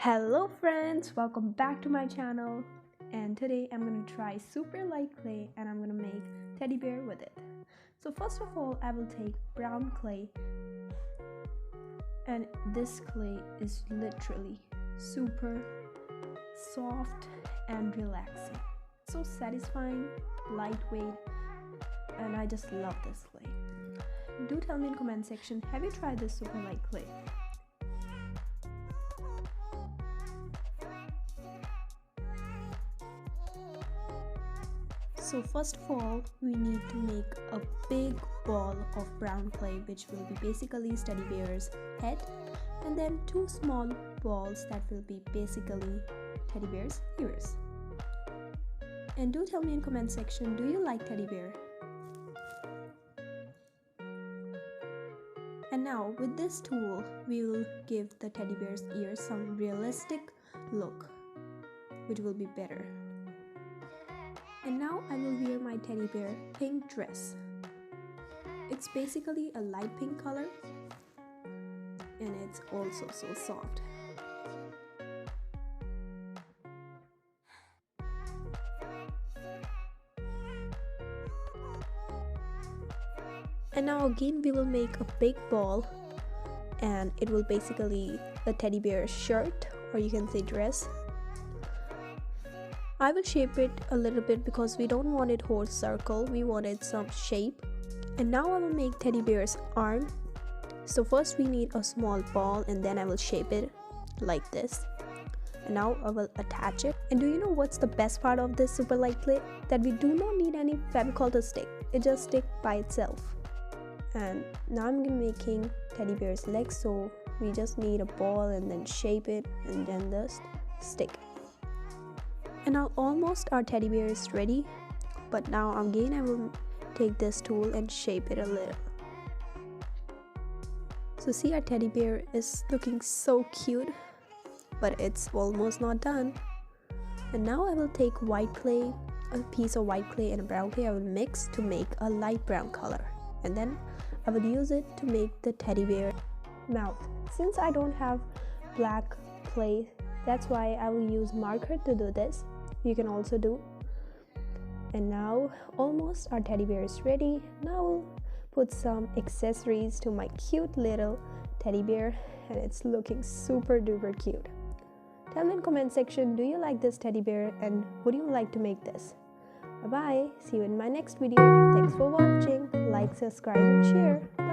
Hello friends, welcome back to my channel, and today I'm going to try super light clay and I'm going to make teddy bear with it. So first of all, I will take brown clay, and this clay is literally super soft and relaxing. So satisfying, lightweight, and I just love this clay. Do tell me in comment section, have you tried this super light clay? So first of all, we need to make a big ball of brown clay, which will be basically teddy bear's head, and then two small balls that will be basically teddy bear's ears. And do tell me in comment section, do you like teddy bear? And now with this tool, we will give the teddy bear's ears some realistic look, which will be better. And now I will wear my teddy bear pink dress. It's basically a light pink color, and it's also so soft. And now again we will make a big ball, and it will basically a teddy bear shirt, or you can say dress. I will shape it a little bit because we don't want it whole circle, we wanted some shape. And now I will make teddy bear's arm. So first we need a small ball, and then I will shape it like this. And now I will attach it. And do you know what's the best part of this super light clay? That we do not need any Fevicol to stick, it just sticks by itself. And now I'm making teddy bear's legs, so we just need a ball and then shape it and then just stick it. And now almost our teddy bear is ready, but now again I will take this tool and shape it a little. So see, our teddy bear is looking so cute, but it's almost not done. And now I will take white clay, a piece of white clay and a brown clay I will mix to make a light brown color, and then I will use it to make the teddy bear mouth. Since I don't have black clay, that's why I will use marker to do this. You can also do. And now almost our teddy bear is ready. Now I'll put some accessories to my cute little teddy bear, and it's looking super duper cute. Tell me in comment section, do you like this teddy bear and would you like to make this? Bye bye, see you in my next video. Thanks for watching. Like, subscribe and share.